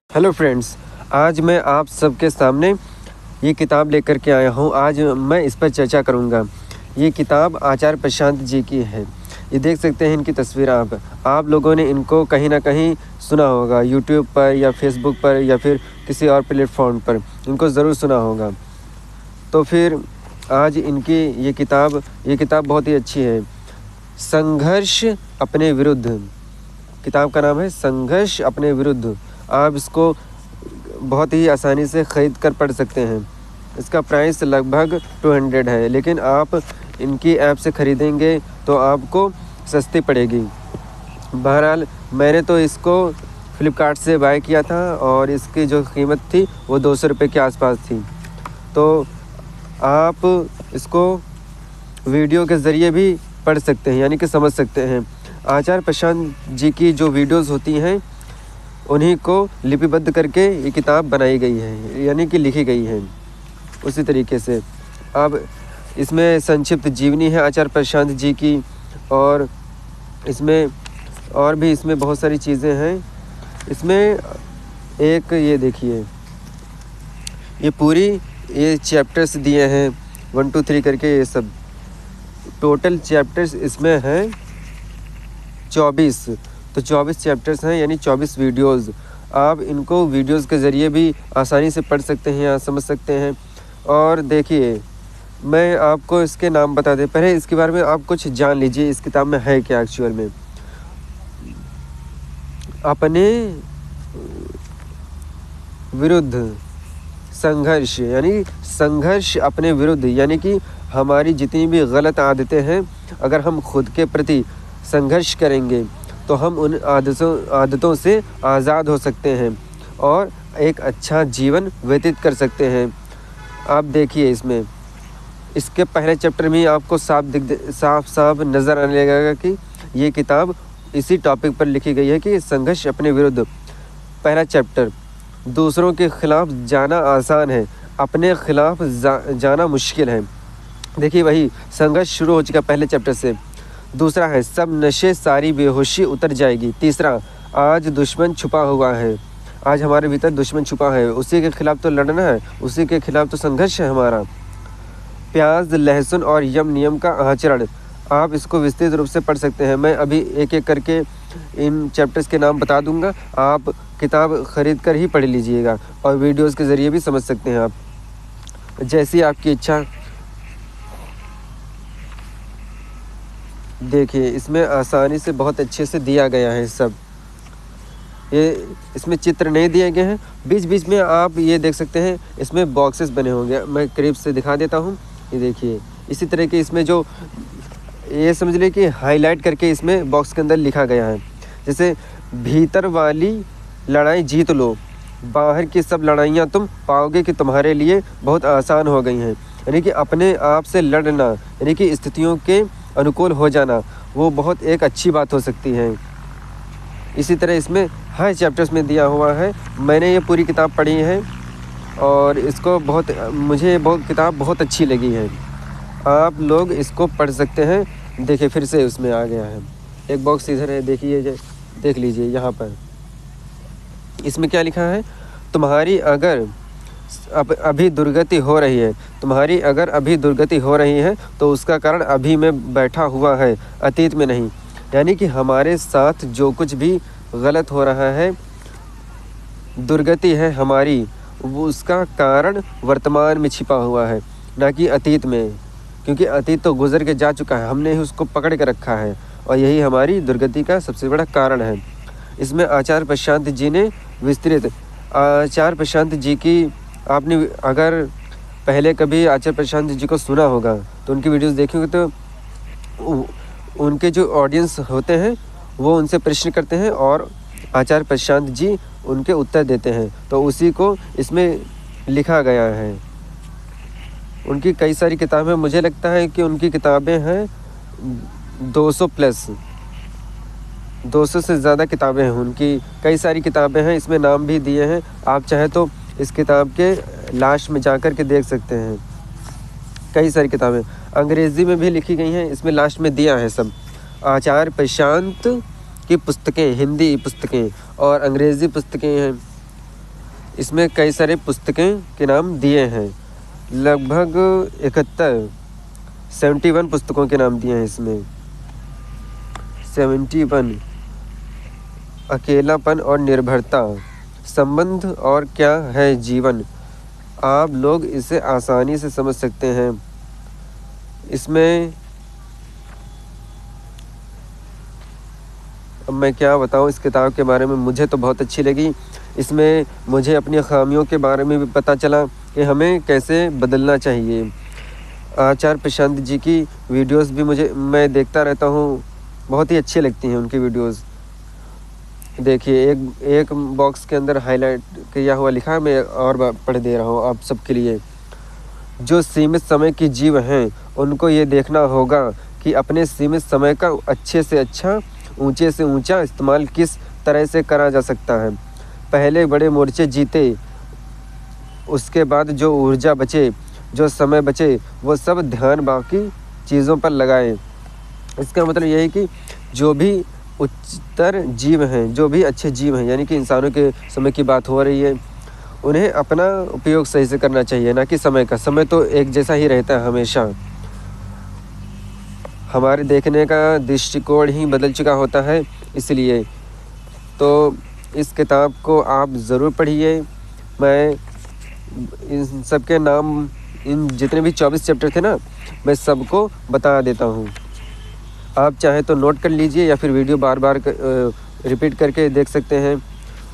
Hello friends, आज मैं आप सबके सामने ये किताब लेकर के आया हूँ। आज मैं इस पर चर्चा करूँगा। ये किताब आचार्य प्रशांत जी की है। ये देख सकते हैं इनकी तस्वीर आप लोगों ने इनको कहीं ना कहीं सुना होगा, यूट्यूब पर या फेसबुक पर या फिर किसी और प्लेटफॉर्म पर इनको ज़रूर सुना होगा। तो फिर आज इनकी ये किताब बहुत ही अच्छी है। संघर्ष अपने विरुद्ध, किताब का नाम है संघर्ष अपने विरुद्ध। आप इसको बहुत ही आसानी से ख़रीद कर पढ़ सकते हैं। इसका प्राइस लगभग 200 है, लेकिन आप इनकी ऐप से ख़रीदेंगे तो आपको सस्ती पड़ेगी। बहरहाल मैंने तो इसको फ़्लिपकार्ट से बाय किया था और इसकी जो कीमत थी वो 200 रुपये के आसपास थी। तो आप इसको वीडियो के ज़रिए भी पढ़ सकते हैं, यानी कि समझ सकते हैं। आचार्य प्रशांत जी की जो वीडियोज़ होती हैं उन्हीं को लिपिबद्ध करके ये किताब बनाई गई है, यानी कि लिखी गई है। उसी तरीके से अब इसमें संक्षिप्त जीवनी है आचार्य प्रशांत जी की, और इसमें बहुत सारी चीज़ें हैं। इसमें एक ये देखिए, ये पूरी ये चैप्टर्स दिए हैं 1 2 3 करके। ये सब टोटल चैप्टर्स इसमें हैं 24। तो 24 चैप्टर्स हैं, यानी 24 वीडियोज़। आप इनको वीडियोज़ के ज़रिए भी आसानी से पढ़ सकते हैं या समझ सकते हैं। और देखिए, मैं आपको इसके नाम बता दें, पहले इसके बारे में आप कुछ जान लीजिए इस किताब में है क्या एक्चुअल में। अपने विरुद्ध संघर्ष, यानी संघर्ष अपने विरुद्ध, यानी कि हमारी जितनी भी गलत आदतें हैं, अगर हम खुद के प्रति संघर्ष करेंगे तो हम उन आदतों से आज़ाद हो सकते हैं और एक अच्छा जीवन व्यतीत कर सकते हैं। आप देखिए, इसके पहले चैप्टर में आपको साफ नज़र आने लगेगा कि ये किताब इसी टॉपिक पर लिखी गई है कि संघर्ष अपने विरुद्ध। पहला चैप्टर, दूसरों के खिलाफ जाना आसान है, अपने खिलाफ जाना मुश्किल है। देखिए, वही संघर्ष शुरू हो चुका पहले चैप्टर से। दूसरा है, सब नशे सारी बेहोशी उतर जाएगी। तीसरा, आज दुश्मन छुपा हुआ है, आज हमारे भीतर दुश्मन छुपा है, उसी के खिलाफ तो लड़ना है, उसी के खिलाफ तो संघर्ष है हमारा। प्याज, लहसुन और यम नियम का आचरण। आप इसको विस्तृत रूप से पढ़ सकते हैं। मैं अभी एक एक करके इन चैप्टर्स के नाम बता दूंगा। आप किताब ख़रीद कर ही पढ़ लीजिएगा और वीडियोज़ के ज़रिए भी समझ सकते हैं, आप जैसी आपकी इच्छा। देखिए, इसमें आसानी से बहुत अच्छे से दिया गया है सब। ये इसमें चित्र नहीं दिए गए हैं, बीच बीच में आप ये देख सकते हैं इसमें बॉक्सेस बने होंगे। मैं करीब से दिखा देता हूँ। ये देखिए, इसी तरह के इसमें जो ये समझ लें कि हाईलाइट करके इसमें बॉक्स के अंदर लिखा गया है। जैसे, भीतर वाली लड़ाई जीत लो, बाहर की सब लड़ाइयाँ तुम पाओगे कि तुम्हारे लिए बहुत आसान हो गई हैं। यानी कि अपने आप से लड़ना, यानी कि स्थितियों के अनुकूल हो जाना, वो बहुत एक अच्छी बात हो सकती है। इसी तरह इसमें हर चैप्टर्स में दिया हुआ है। मैंने ये पूरी किताब पढ़ी है और मुझे किताब बहुत अच्छी लगी है। आप लोग इसको पढ़ सकते हैं। देखिए, फिर से उसमें आ गया है, एक बॉक्स इधर है, देखिए, देख लीजिए यहाँ पर। इसमें क्या लिखा है, तुम्हारी अगर अभी दुर्गति हो रही है, तुम्हारी अगर अभी दुर्गति हो रही है तो उसका कारण अभी में बैठा हुआ है, अतीत में नहीं। यानी कि हमारे साथ जो कुछ भी गलत हो रहा है, दुर्गति है हमारी, वो उसका कारण वर्तमान में छिपा हुआ है, ना कि अतीत में। क्योंकि अतीत तो गुजर के जा चुका है, हमने ही उसको पकड़ के रखा है और यही हमारी दुर्गति का सबसे बड़ा कारण है। इसमें आचार्य प्रशांत जी ने विस्तृत, आचार्य प्रशांत जी की आपने अगर पहले कभी आचार्य प्रशांत जी को सुना होगा तो उनकी वीडियोस देखेंगे तो उनके जो ऑडियंस होते हैं वो उनसे प्रश्न करते हैं और आचार्य प्रशांत जी उनके उत्तर देते हैं। तो उसी को इसमें लिखा गया है। उनकी कई सारी किताबें, मुझे लगता है कि उनकी किताबें हैं 200 से ज़्यादा किताबें हैं उनकी। कई सारी किताबें हैं, इसमें नाम भी दिए हैं। आप चाहे तो इस किताब के लास्ट में जाकर के देख सकते हैं। कई सारी किताबें अंग्रेज़ी में भी लिखी गई हैं, इसमें लास्ट में दिया है सब। आचार्य प्रशांत की पुस्तकें, हिंदी पुस्तकें और अंग्रेज़ी पुस्तकें हैं। इसमें कई सारे पुस्तकें के नाम दिए हैं, लगभग 71 पुस्तकों के नाम दिए हैं इसमें। 71। अकेलापन और निर्भरता, संबंध और क्या है जीवन। आप लोग इसे आसानी से समझ सकते हैं। इसमें अब मैं क्या बताऊँ इस किताब के बारे में, मुझे तो बहुत अच्छी लगी। इसमें मुझे अपनी ख़ामियों के बारे में भी पता चला कि हमें कैसे बदलना चाहिए। आचार्य प्रशांत जी की वीडियोस भी मैं देखता रहता हूँ, बहुत ही अच्छी लगती हैं उनकी वीडियोस। देखिए एक बॉक्स के अंदर हाईलाइट किया हुआ लिखा है, मैं और पढ़ दे रहा हूँ आप सबके लिए। जो सीमित समय के जीव हैं उनको ये देखना होगा कि अपने सीमित समय का अच्छे से अच्छा, ऊंचे से ऊंचा इस्तेमाल किस तरह से करा जा सकता है। पहले बड़े मोर्चे जीते, उसके बाद जो ऊर्जा बचे, जो समय बचे, वो सब ध्यान बाकी चीज़ों पर लगाएं। इसका मतलब ये है कि जो भी उच्चतर जीव हैं, जो भी अच्छे जीव हैं, यानी कि इंसानों के समय की बात हो रही है, उन्हें अपना उपयोग सही से करना चाहिए, ना कि समय का। समय तो एक जैसा ही रहता है हमेशा। हमारे देखने का दृष्टिकोण ही बदल चुका होता है, इसलिए तो इस किताब को आप ज़रूर पढ़िए। मैं इन सब के नाम, इन जितने भी 24 चैप्टर थे ना, मैं सबको बता देता हूँ। आप चाहे तो नोट कर लीजिए या फिर वीडियो बार बार रिपीट करके देख सकते हैं।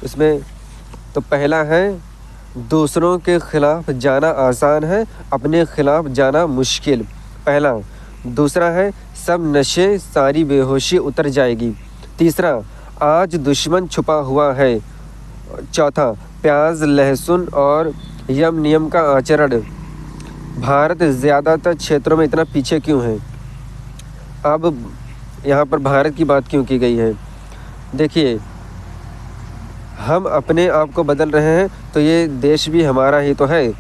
इसमें तो पहला है, दूसरों के खिलाफ जाना आसान है, अपने खिलाफ जाना मुश्किल। पहला। दूसरा है, सब नशे सारी बेहोशी उतर जाएगी। तीसरा, आज दुश्मन छुपा हुआ है। चौथा, प्याज लहसुन और यम नियम का आचरण। भारत ज़्यादातर क्षेत्रों में इतना पीछे क्यों है। अब यहाँ पर भारत की बात क्यों की गई है। देखिए, हम अपने आप को बदल रहे हैं तो ये देश भी हमारा ही तो है।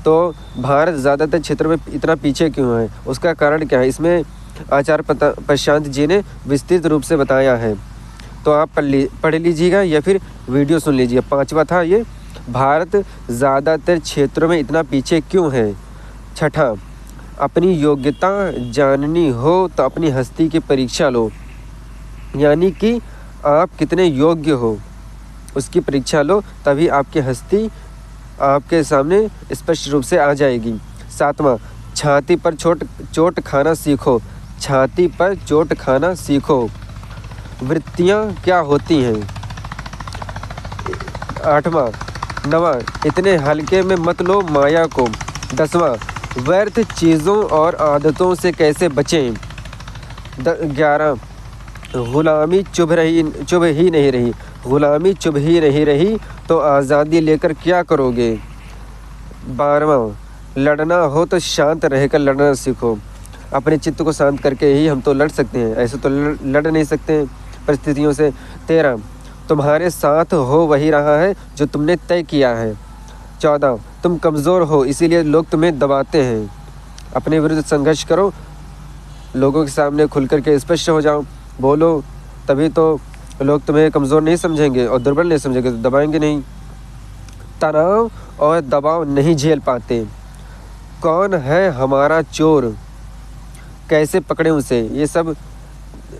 तो भारत ज़्यादातर क्षेत्रों में इतना पीछे क्यों है, उसका कारण क्या है, इसमें आचार्य प्रशांत जी ने विस्तृत रूप से बताया है। तो आप पढ़ लीजिएगा या फिर वीडियो सुन लीजिए। पांचवा था ये, भारत ज़्यादातर क्षेत्रों में इतना पीछे क्यों है। छठा, अपनी योग्यता जाननी हो तो अपनी हस्ती की परीक्षा लो, यानी कि आप कितने योग्य हो उसकी परीक्षा लो, तभी आपकी हस्ती आपके सामने स्पष्ट रूप से आ जाएगी। सातवां, छाती पर चोट खाना सीखो। छाती पर चोट खाना सीखो। वृत्तियाँ क्या होती हैं। आठवां। नवां, इतने हल्के में मत लो माया को। 10वां, व्यर्थ चीज़ों और आदतों से कैसे बचें। 11, गुलामी चुभ ही नहीं रही। गुलामी चुभ ही नहीं रही तो आज़ादी लेकर क्या करोगे। 12वां, लड़ना हो तो शांत रहकर लड़ना सीखो। अपने चित्त को शांत करके ही हम तो लड़ सकते हैं, ऐसे तो लड़ नहीं सकते परिस्थितियों से। 13, तुम्हारे साथ हो वही रहा है जो तुमने तय किया है। 14, तुम कमज़ोर हो इसीलिए लोग तुम्हें दबाते हैं। अपने विरुद्ध संघर्ष करो, लोगों के सामने खुल करके स्पष्ट हो जाओ, बोलो, तभी तो लोग तुम्हें कमज़ोर नहीं समझेंगे और दुर्बल नहीं समझेंगे, तो दबाएंगे नहीं। तनाव और दबाव नहीं झेल पाते। कौन है हमारा चोर, कैसे पकड़ें उसे, ये सब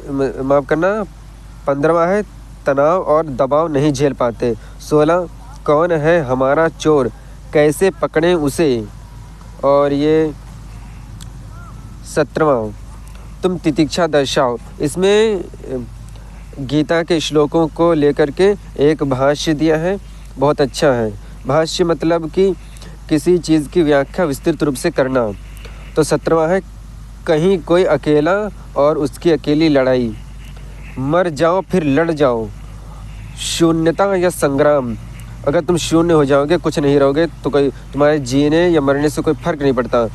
माफ़ करना। 15वां है, तनाव और दबाव नहीं झेल पाते। 16, कौन है हमारा चोर, कैसे पकड़ें उसे। और ये 17वां, तुम तितिक्षा दर्शाओ। इसमें गीता के श्लोकों को लेकर के एक भाष्य दिया है, बहुत अच्छा है। भाष्य मतलब कि किसी चीज़ की व्याख्या विस्तृत रूप से करना। तो 17वां है, कहीं कोई अकेला और उसकी अकेली लड़ाई। मर जाओ फिर लड़ जाओ। शून्यता या संग्राम, अगर तुम शून्य हो जाओगे, कुछ नहीं रहोगे, तो कोई तुम्हारे जीने या मरने से कोई फ़र्क नहीं पड़ता।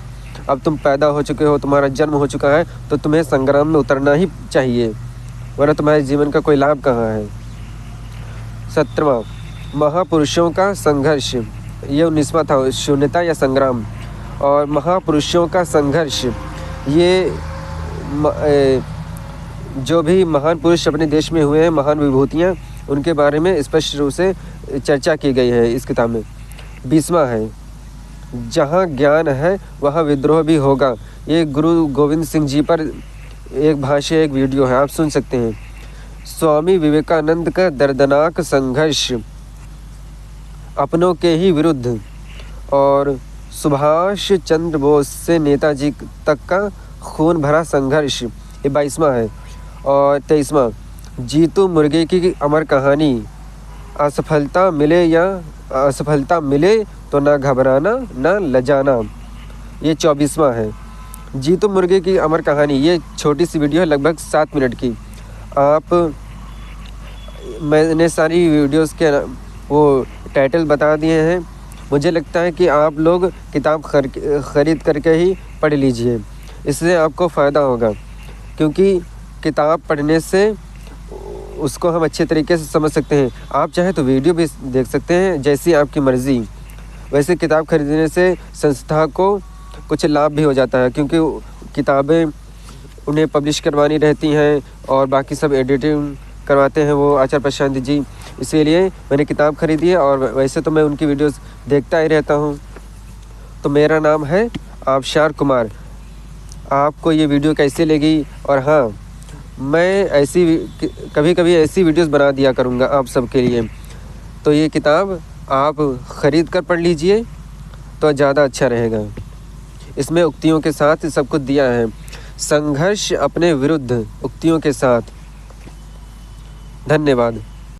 अब तुम पैदा हो चुके हो, तुम्हारा जन्म हो चुका है, तो तुम्हें संग्राम में उतरना ही चाहिए, वरना तुम्हारे जीवन का कोई लाभ कहाँ है। 17वां, महापुरुषों का संघर्ष। ये 19वां था, शून्यता या संग्राम। और महापुरुषों का संघर्ष, ये जो भी महान पुरुष अपने देश में हुए हैं, महान विभूतियाँ, उनके बारे में स्पष्ट रूप से चर्चा की गई है इस किताब में। 20वां है, जहाँ ज्ञान है वहाँ विद्रोह भी होगा। ये गुरु गोविंद सिंह जी पर एक भाष्य, एक वीडियो है, आप सुन सकते हैं। स्वामी विवेकानंद का दर्दनाक संघर्ष अपनों के ही विरुद्ध, और सुभाष चंद्र बोस से नेताजी तक का खून भरा संघर्ष, ये 22वां है। और 23वां, जीतू मुर्गे की अमर कहानी, असफलता मिले तो ना घबराना ना लजाना, ये 24वां है। जीतू मुर्गे की अमर कहानी, ये छोटी सी वीडियो है, लगभग 7 मिनट की। मैंने सारी वीडियोस के वो टाइटल बता दिए हैं। मुझे लगता है कि आप लोग किताब ख़रीद करके ही पढ़ लीजिए, इससे आपको फ़ायदा होगा, क्योंकि किताब पढ़ने से उसको हम अच्छे तरीके से समझ सकते हैं। आप चाहे तो वीडियो भी देख सकते हैं, जैसी आपकी मर्ज़ी। वैसे किताब खरीदने से संस्था को कुछ लाभ भी हो जाता है, क्योंकि किताबें उन्हें पब्लिश करवानी रहती हैं और बाकी सब एडिटिंग करवाते हैं वो आचार्य प्रशांत जी। इसीलिए मैंने किताब खरीदी है, और वैसे तो मैं उनकी वीडियोस देखता ही रहता हूँ। तो मेरा नाम है आबशार कुमार। आपको ये वीडियो कैसी लगी? और हाँ, मैं कभी कभी ऐसी वीडियोस बना दिया करूँगा आप सबके लिए। तो ये किताब आप ख़रीद कर पढ़ लीजिए तो ज़्यादा अच्छा रहेगा। इसमें उक्तियों के साथ सब कुछ दिया है, संघर्ष अपने विरुद्ध उक्तियों के साथ। धन्यवाद।